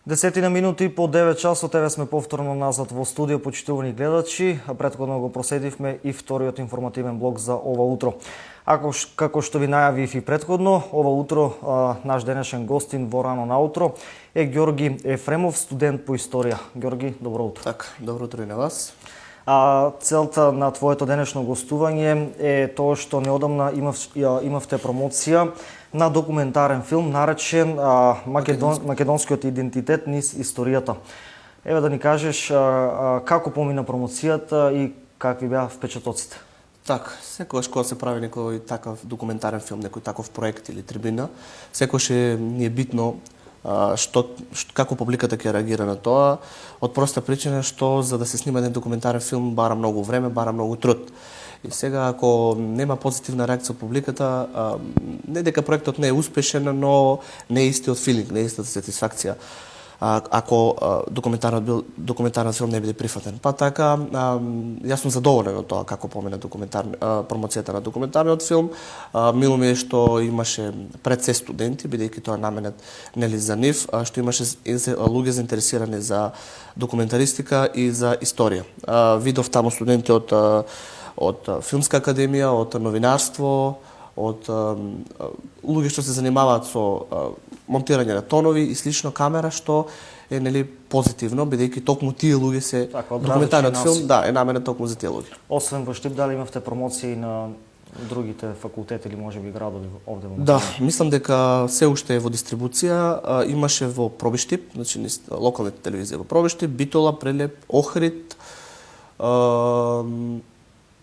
Десетина минути по 9 часот, еве сме повторно назад во студио, почитувани гледачи. Претходно го проследивме и вториот информативен блок за ова утро. Како што ви најавив и претходно, ова утро наш денешен гостин во рано наутро е Ѓорги Ефремов, студент по историја. Ѓорги, добро утро. Така, добро утро и на вас. Целта на твоето денешно гостување е тоа што неодамна имавте промоција на документарен филм наречен Македонскиот идентитет низ историјата. Еве да ни кажеш како помина промоцијата и какви беа впечатоците? Така, секогаш кога се прави некој такав документарен филм, некој таков проект или трибина, секогаш ни е битно како публиката ќе реагира на тоа, од проста причина што за да се снима еден документарен филм бара многу време, бара многу труд. И сега ако нема позитивна реакција од публиката, не дека проектот не е успешен, но не е истиот филинг, не е истата сатисфакција ако документарен филм не биде прифатен. Па така, јас сум задоволен од тоа како помина промоцијата на документарниот филм. Мило ми е што имаше пред се студенти, бидејќи тоа наменет нели за нив, што имаше луѓе заинтересирани за документаристика и за историја. Видов таму студенти од филмска академија, од новинарство, од луѓе што се занимаваат со монтирање на тонови и слично камера, што е нели позитивно, бидејќи токму тие луѓе се документарниот филм, е наменет токму за тие луѓе. Освен во Штип, дали имавте промоции на другите факултети или можеби градови овде во Македонија? Да, мислам дека се уште е во дистрибуција, имаше во Пробиштип, значи локалните телевизија во Пробиштип, Битола, Прелеп, Охрид,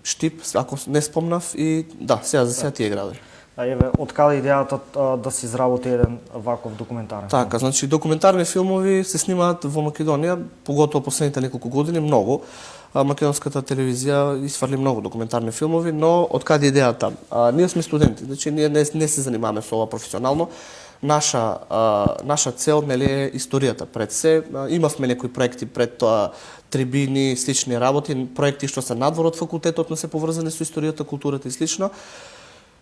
Штип, ако не спомнав, и сега за сега тие градови. Еве, од каде идејата да се изработи еден ваков документарен филм? Така, значи документарни филмови се снимаат во Македонија, поготово последните неколку години, многу. Македонската телевизија изфрли многу документарни филмови, но од каде идејата? Ние сме студенти, значи ние не се занимаваме со ова професионално. Наша цел нели е историјата пред се. Имавме некои проекти пред тоа, трибини, слични работи, проекти што се надвор од факултетот, но се поврзани со историјата, културата и слично.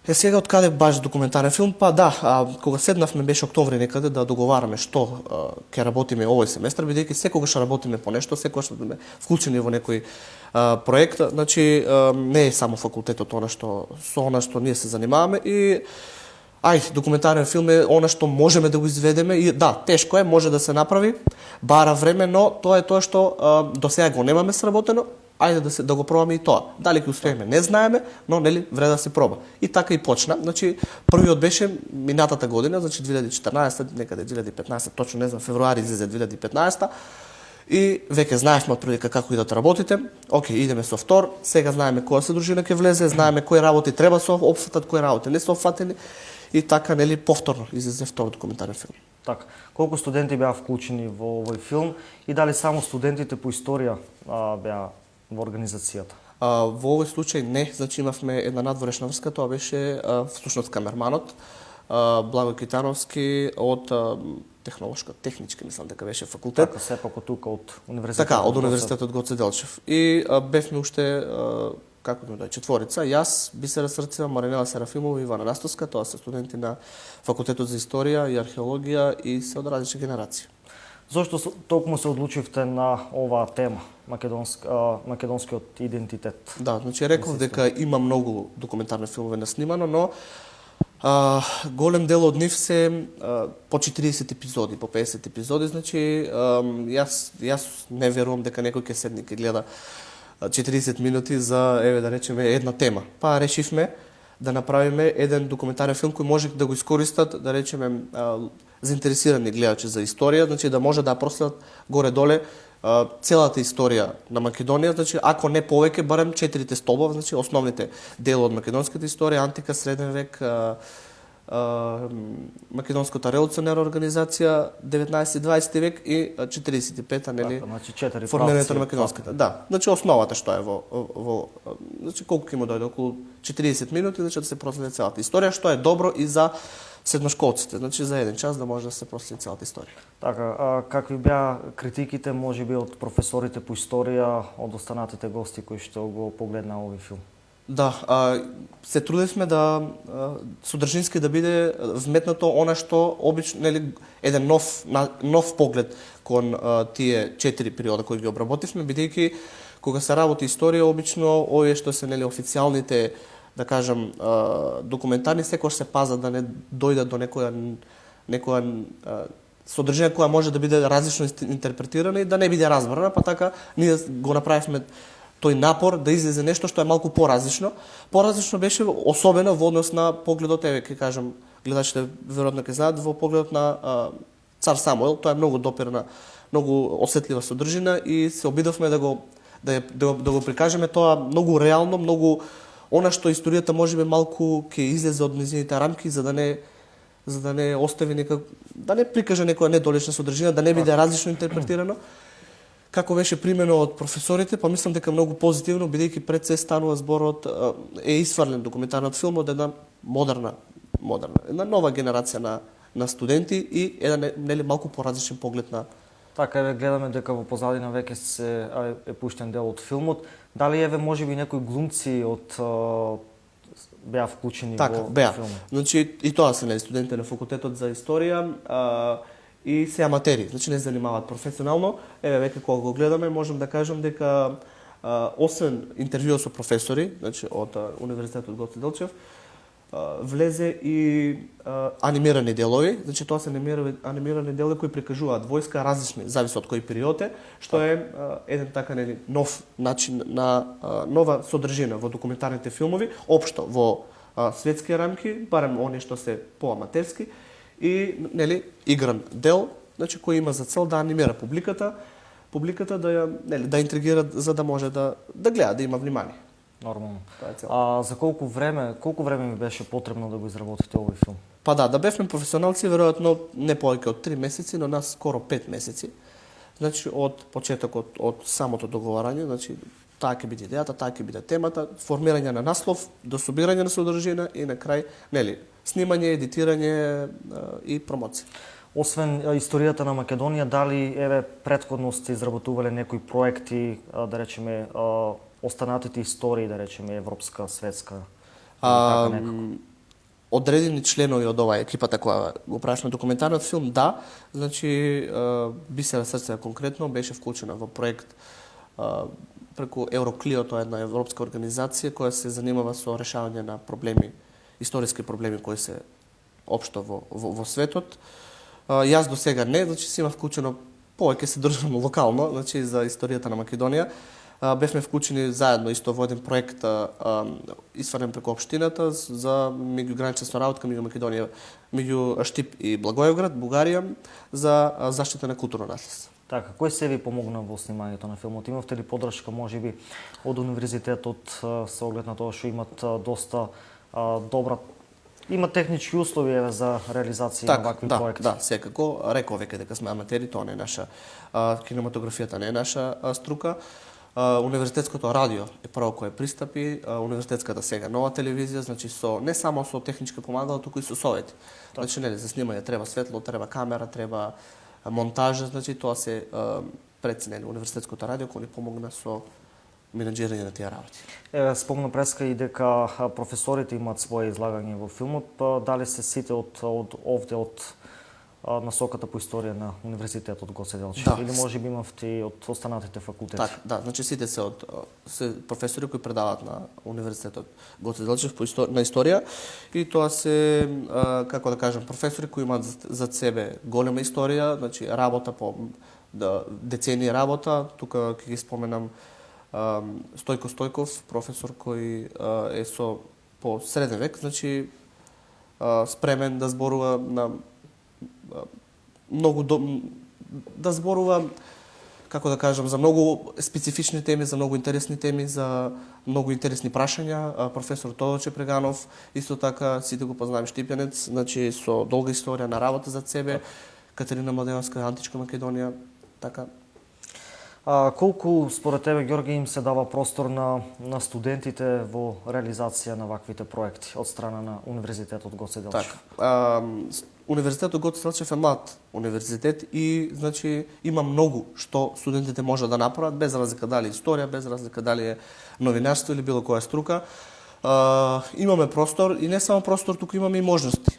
Сега од каде баш документарен филм? Па кога седнавме беше октомври некаде да договараме што ќе работиме овој семестар, бидејќи секогаш работиме по нешто, секогаш сме вклучени во некој проект, значи не е само факултетот со она што ние се занимаваме и документарен филм е она што можеме да го изведеме и тешко е, може да се направи, бара време, но тоа е тоа што до сега го немаме сработено. Ајде да го пробаме и тоа. Дали ќе успееме, не знаеме, но нели вреди да се проба. И така и почна. Значи првиот беше минатата година, значи 2014, некаде 2015, точно не знам, февруари излезе 2015. И веќе знаевме отприлика како идат работите. Океј, идеме со втор. Сега знаеме која содржина ќе влезе, знаеме кои работи треба се опфатат, кои работи не се опфатени. И така нели повторно излезе втор документарен филм. Така, колку студенти беа вклучени во овој филм и дали само студентите по историја беа во организацијата? Во овој случај не, значи имавме една надворешна врска, тоа беше всушност камерманот Благој Китановски од технички, мислам дека беше факултет. Така, сепак од тука од универзитетот. Така, од универзитетот Гоце Делчев. И бевме уште како да четворица, јас, Бисера Срцева, Маринела Серафимова и Ивана Растовска, тоа се студенти на факултетот за историја и археологија и се од различни генерации. Зошто токму се одлучивте на оваа тема, македонскиот идентитет? Да, значи реков дека има многу документарни филмови наснимано, но голем дел од нив се по 40 епизоди, по 50 епизоди, значи јас не верувам дека некој ќе седне ќе гледа 40 минути за, да речеме, една тема. Па решивме да направиме еден документарен филм кој може да го искористат, да речеме, заинтересирани гледачи за историја, значи да може да проследат горе-доле целата историја на Македонија, значи ако не повеќе, барем 4 столбови, значи основните дели од македонската историја, антика, среден век, македонската револуционерна организација, 19-20 век и 45-та, нели, формирањето на македонската. Да, значи основата што е во значи колку ќе му дојде, околу 40 минути, значи да се проследи целата историја, што е добро и за седношколците, значи за еден час да може да се проследи целата историја. Така, какви беа критиките, можеби од професорите по историја, од останатите гости кои што го погледнаа овој филм? Да, се трудевме да содржински да биде вметнато она што обично, нели, еден нов поглед кон тие 4 периода кои ги обработивме, бидејќи кога се работи историја, обично овие што се, нели, официјалните, да кажам, документарни секогаш се пазат да не дојдат до некоја содржина која може да биде различно интерпретирана и да не биде разбрана, па така ние го направивме тој напор да излезе нешто што е малку поразлично. Поразлично беше особено во однос на погледот, еве ќе кажам, гледачите веројатно ќе знаат, во погледот на Цар Самуил. Тоа е многу допирна, многу осетлива содржина и се обидовме да го прикажеме тоа многу реално, многу она што историјата можеби малку ќе излезе од низините рамки, за да не остави да не прикаже некоја недолична содржина, да не биде различно интерпретирано. Како беше примено од професорите, па мислам дека многу позитивно, бидејќи пред се станува зборот, е исфрлен документарниот филм од една модерна, една нова генерација на студенти и еден, нели, малку поразличен поглед на... Така, еве гледаме дека во позадина веќе е пуштен дел од филмот. Дали еве можеби некои глумци беа вклучени во филмот? Значи и тоа се, нели, студенти на факултетот за историја, и се аматери, значи не се занимаваат професионално. Еве веќе кога го гледаме можам да кажам дека освен интервјуа со професори, значи од Универзитетот Гоце Делчев, влезе и анимирани делови, значи тоа се анимирани делови кои прикажуваат војска различни, зависи од кој период е, што е еден така, нели, нов начин на нова содржина во документарните филмови, општо во светски рамки, барем оние што се поаматерски, и, нели, игран дел, значи кој има за цел да анимира публиката да интригира, за да може да гледа, да има внимание. Нормално. За колку време ми беше потребно да го изработите овој филм? Па да бевме професионалци, веројатно не повеќе од 3 месеци, но нас скоро 5 месеци. Значи од почетокот, од самото договарање, значи таа ќе биде идејата, таа ќе биде темата, формирање на наслов, до собирање на содржина и на крај, нели, снимање, едитирање и промоција. Освен историјата на Македонија, дали еве претходно сте изработувале некои проекти, да речеме, останатите истории, да речеме, европска, светска? Одредени членови од оваа екипата која го правевме документарниот филм, да, значи Бисера Срцева конкретно беше вклучена во проект преку Евроклио, тоа е една европска организација која се занимава со решавање на проблеми, историски проблеми кои се општо во светот. Јас до сега не, значи си има вклучено повеќе се држам локално, значи за историјата на Македонија. Бевме вклучени заедно исто во еден проект исфрлен преку општината за меѓугранична соработка меѓу Македонија, меѓу Штип и Благоевград, Бугарија, за заштита на културно наследство. Така, кој се ви помогна во снимањето на филмот? Имавте ли поддршка можеби од универзитетот со оглед на тоа што имат доста добра технички услови за реализација на вакви проекти? Да, секако. Реков веќе дека сме аматери, тоа не е наша кинематографијата, не е наша струка. Универзитетското радио е прво кое пристапи, универзитетската сега нова телевизија, значи не само со техничка помагала, туку и со совети. Значи, нели, за снимање треба светло, треба камера, треба монтажа, значи тоа се преценели универзитетското радио кој ни помогна со менеджирање на тие работи. Еве, спомна преска и дека професорите имаат своje излагање во филмот, дали се сите од насоката по историја на Универзитетот Гоце Делчев, или можеби имавте и од останатите факултети? Так, да, значи сите се професори кои предаваат на Универзитетот Гоце Делчев на историја, и тоа се, како да кажам, професори кои имаат за себе голема историја, значи работа по децении работа. Тука ќе ги споменам Стојко Стојков, професор кој е по среден век, значи спремен да зборува на да зборува, како да кажам, за многу специфични теми, за многу интересни теми, за многу интересни прашања. Професор Тодоче Преганов, исто така, сите го познаем, Штипјанец, значи со долга историја на работа за себе, Катерина Младеновска, Античка Македонија, така. Колку според тебе, Ѓорги, им се дава простор на студентите во реализација на ваквите проекти од страна на Универзитетот Гоце Делчев? Така. Универзитетот Гоце Делчев е млад универзитет и, значи, има многу што студентите можат да направат, без разлика дали историја, без разлика дали е новинарство или било која струка. Имаме простор и не само простор, туку имаме и можности.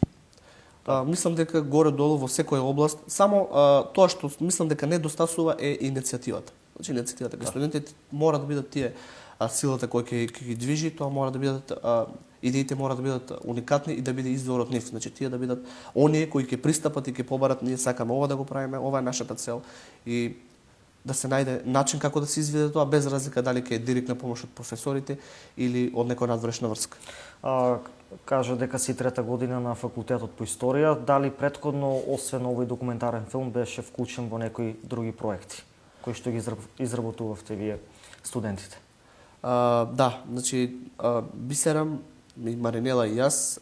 Мислам дека горе-долу во секоја област, само тоа што мислам дека недостасува е иницијативата. Значи иницијативата кај студентите мора да бидат тие силата која ќе ги движи, тоа мора да бидат идеите мора да бидат уникатни и да биде извор од нив. Значи тие да бидат оние кои ќе пристапат и ќе побарат, ние сакаме ова да го правиме, ова е нашата цел и да се најде начин како да се изведе тоа без разлика дали ќе е директна помош од професорите или од некоја надвршна врска. Кажа дека си трета година на факултетот по историја, дали претходно освен овој документарен филм беше вклучен во некои други проекти кои што ги изработувавте вие студентите? Да, значи Бисера, Маринела и јас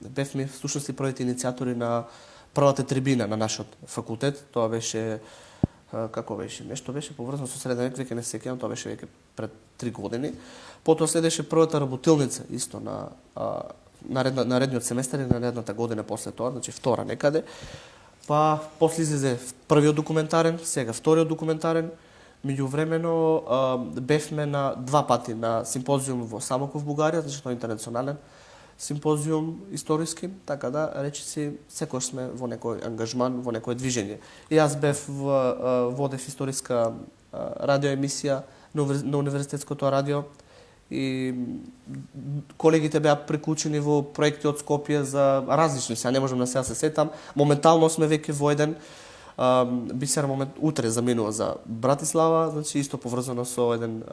бевме всушност и првите иницијатори на првата трибина на нашиот факултет. Тоа беше како беше? Нешто беше поврзано со среден век, веќе не се сеќавам, тоа беше веќе пред 3 години. Потоа следеше првата работилница исто на наредниот семестар и наредната година после тоа, значи втора некаде. Па после излезе првиот документарен, сега вториот документарен. Меѓувремено бевме на 2 пати на симпозиум во Самоков, Бугарија, значи тоа е интернационален симпозиум историски, така да речиси секој сме во некој ангажман, во некој движење. И јас бев водев историска радиоемисија на универзитетското радио и колегите беа приклучени во проекти од Скопје за различни, сега не можам на сега се сетам. Моментално сме веќе во еден Бисера момент утре заминува за Братислава, значи исто поврзано со еден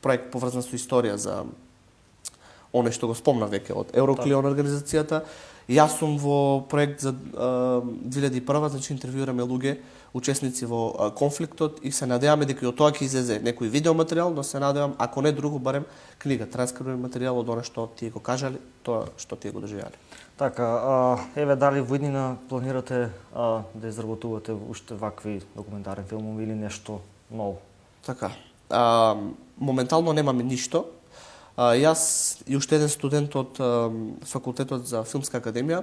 проект поврзан со историја за оне што го спомна веќе од Евроклион организацијата. Јас сум во проект за 2001, значи интервјуираме луѓе, учесници во конфликтот и се надеваме дека и од тоа ќе излезе некој видеоматеријал, но се надевам, ако не друго, барем книга, транскрибен материјал од она што тие го кажале, тоа што тие го доживеале. Така, еве дали во иднина планирате да изработувате уште вакви документарни филмови или нешто ново? Така, моментално немаме ништо. Јас и уште еден студент од факултетот за филмска академија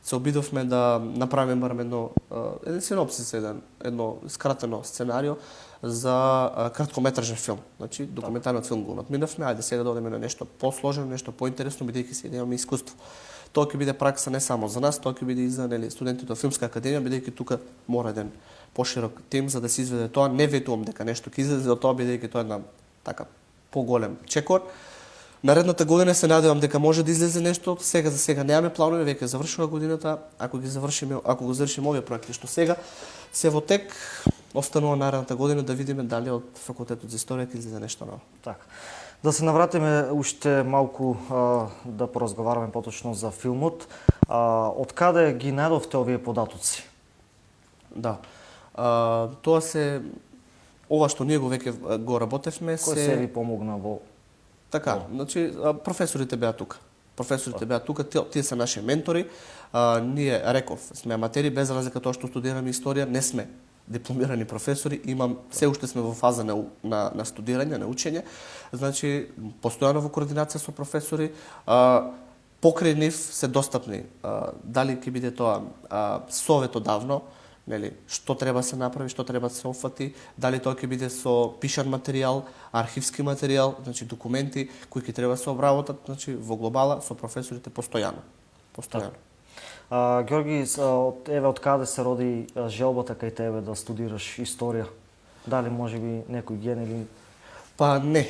се обидовме да направиме барем еден синопсис, едно скратено сценарио за краткометражен филм. Значи документарниот филм го надминавме, ајде сега да одиме на нешто посложено, нешто поинтересно, бидејќи сега имаме искуство. Тоа ќе биде пракса не само за нас, тоа ќе биде и за студентите од филмска академија, бидејќи тука мора еден поширок тим за да се изведе тоа. Не ветувам дека нешто ќе излезе од тоа, бидејќи тоа е една така поголем чекор. Наредната година се надевам дека може да излезе нешто. Сега за сега немаме планови, веќе завршува годината. Ако го завршиме овие проекти што сега се во тек, останува наредната година да видиме дали од факултетот за историја ќе излезе нешто ново. Така. Да се навратиме уште малку да поразговараме поточно за филмот. Од каде ги најдовте овие податоци? Да. Тоа се ова што ние го веќе го работевме Кој се ви помогна во така, значи професорите беа тука. Професорите беа тука, тие се наши ментори. Ние реков сме аматери без разлика тоа што студираме историја, не сме дипломирани професори, се уште сме во фаза на студирање, на учење. Значи, постојано во координација со професори, покрај нив се достапни. Дали ќе биде тоа совет одавно, нели, што треба се направи, што треба се офати, дали тоа ќе биде со пишан материјал, архивски материјал, значи документи кои ќе треба се обработат, значи во глобала со професорите постојано. Ѓорги, еве од каде се роди желбата кај тебе да студираш историја? Дали можеби некој ген или Па не,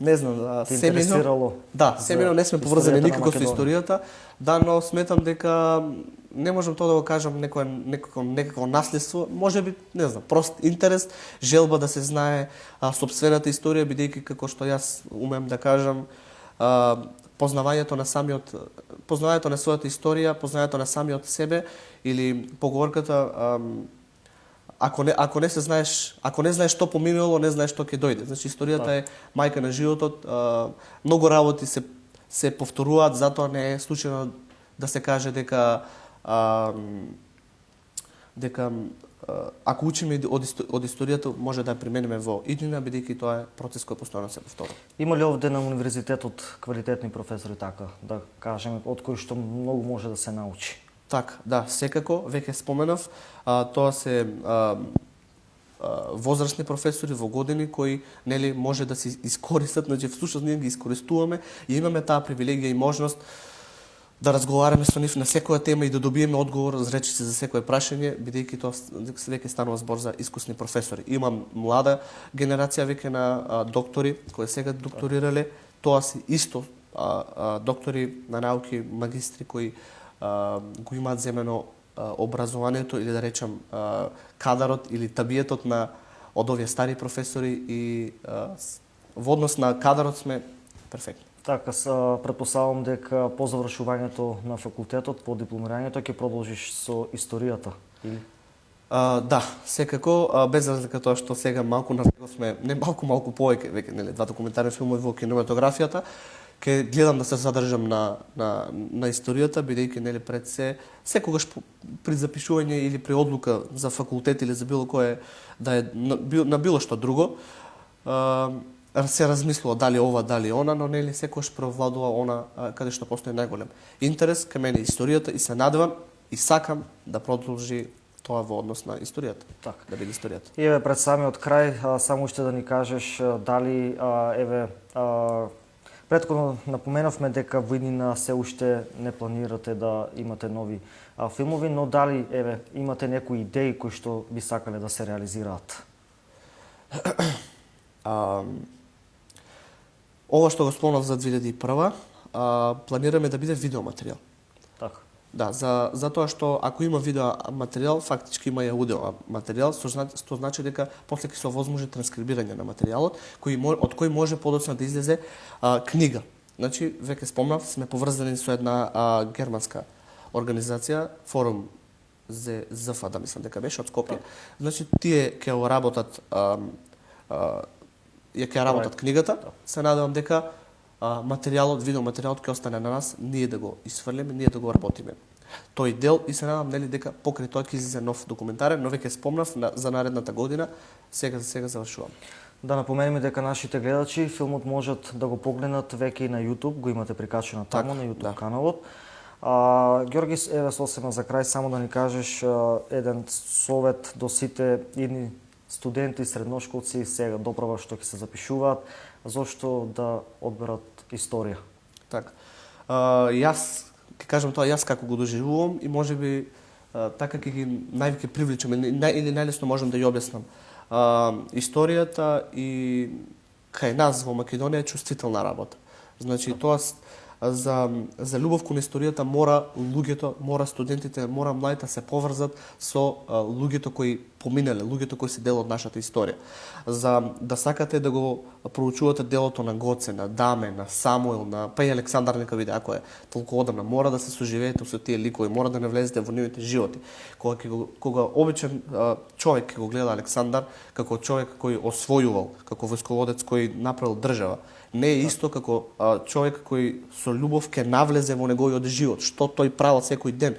не знам, те интересирало? Да, семино не сме поврзани никако со историјата, да, но сметам дека не можам тоа да го кажам некако наследство, можеби, не знам, прост интерес, желба да се знае сопствената историја, бидејќи како што јас умеам да кажам, познавањето на својата историја, познавањето на самиот себе или поговорката ако не знаеш што поминало, не знаеш што ќе дојде. Значи историјата е мајка на животот, многу работи се повторуваат, затоа не е случајно да се каже дека ако учиме од историјата може да ја примениме во иднина, бидејќи тоа е процес кој постојано се повторува. Има ли овде на универзитетот квалитетни професори, така да кажеме, од кои што многу може да се научи? Така, да, секако, веќе споменав, тоа се возрастни професори во години кои нели може да се искористат, значи всушност ние ги искористуваме и имаме таа привилегија и можност да разговараме со нив на секоја тема и да добиеме одговор речиси за секое прашање, бидејќи тоа веќе станува збор за искусни професори. Имам млада генерација веќе на доктори кои сега докторирале, тоа се исто доктори на науки, магистри кои го имаат земено образованието или да речам кадарот или табиетот од овие стари професори и во однос на кадарот сме перфектни. Така, претпоставам дека по завршувањето на факултетот, по дипломирањето ќе продолжиш со историјата, или? Да, секако, без разлика тоа што сега малку навлеговме, не малку повеќе, веќе нели два документарни филмови во кинематографијата, ќе гледам да се задржам на историјата, бидејќи нели пред секогаш при запишување или при одлука за факултет или за било кое да е на било што друго, се размислува дали ова, дали она, но нели секогаш превладува она каде што постои најголем интерес кај мене историјата и се надевам и сакам да продолжи тоа во однос на историјата. Така. Да биде историјата. И еве пред самиот крај, само уште да ни кажеш дали претходно напоменавме дека во иднина се уште не планирате да имате нови филмови, но дали имате некои идеи кои што би сакале да се реализираат? Ова што го спомнав за 2001, планираме да биде видеоматеријал. Така. Да, затоа што ако има видеоматеријал, фактички има и аудио материјал, што значи дека после ќе се овозможи транскрибирање на материјалот, од кој може подоцна да излезе книга. Значи, веќе спомнав, сме поврзани со една германска организација, форум ЗФ, да мислам дека беше од Скопје. Значи, тие ќе работат книгата, се надевам дека материјалот, видеоматеријалот ќе остане на нас, ние да го исфрлиме, ние да го работиме. Тој дел и се надам нели дека покрај тоа ќе излезе нов документарен, но веќе спомнав за наредната година, сега завршувам. Да напоменеме дека нашите гледачи филмот можат да го погледнат веќе и на YouTube, го имате прикачено таму на YouTube каналот. Ѓорги, еве сосема за крај само да ни кажеш еден совет до сите идни студенти, средношколци сега доправа што ќе се запишуваат, зошто да одберат историја? Така. Јас ќе кажам тоа јас како го доживувам и можеби така ќе ги највеќе привлечам или најлесно можам да ја објаснам. Историјата и кај нас во Македонија е чувствителна работа. Значи тоа за љубов кон историјата мора луѓето, мора студентите, мора младите се поврзат со луѓето кои поминале, луѓето кои се дел од нашата историја. За да сакате да го проучувате делото на Гоце, на Даме, на Самуил, па и Александар нека биде, ако е толку одамна, мора да се соживеете со тие ликови, мора да не влезете во нивните животи. Кога обичен човек ќе го гледа Александар како човек кој освојувал, како војсководец кој направил држава, не е исто како човек кој со љубов ќе навлезе во неговиот живот, што тој правил секој ден,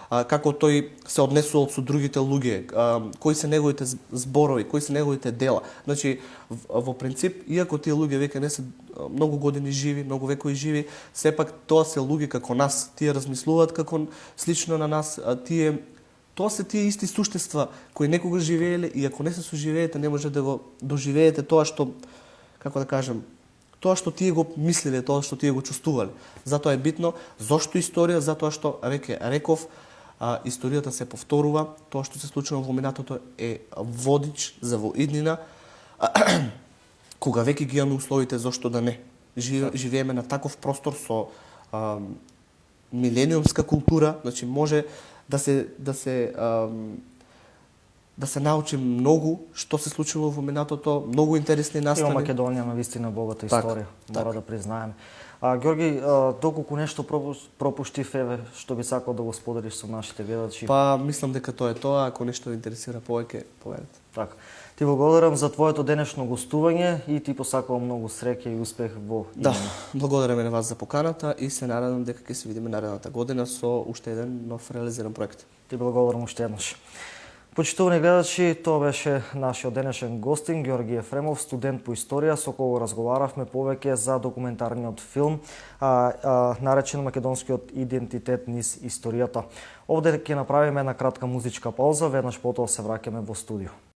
како тој се однесувал со другите луѓе, кои се неговите зборови, кои се неговите дела. Значи, во принцип, иако тие луѓе веќе не се многу години живи, многу векови живи, сепак тоа се луѓе како нас, тие размислуваат како слично на нас, тоа се тие исти суштества кои некогаш живееле и ако не се соживеете, не може да го доживеете тоа што, како да кажам, тоа што тие го мислеле, тоа што тие го чувствувале. Затоа е битно, зошто историја, затоа што веќе реков, историјата се повторува, тоа што се случува во минатото е водич за во иднина, кога веќе ги имаме условите, зошто да не. Живееме на таков простор со милениумска култура, значи може да се научи многу што се случило во минатото, многу интересни настани. Има Македонија на вистина богата историја, мора да признаеме. Ѓорги, доколку нешто пропуштив, што би сакал да го споделиш со нашите гледачи? Па, мислам дека тоа е тоа, ако нешто интересира повеќе, поверете. Така. Ти благодарам за твоето денешно гостување и ти посакувам многу среќа и успех во Да, благодарам на вас за поканата и се надевам дека ќе се видиме наредната година со уште еден нов реализиран проект. Ти благодарам уште еднаш. Почитувани гледачи, тоа беше нашиот денешен гостин Ѓорги Ефремов, студент по историја, со кого разговаравме повеќе за документарниот филм наречен Македонскиот идентитет низ историјата. Овде ќе направиме една кратка музичка пауза, веднаш потоа се враќаме во студио.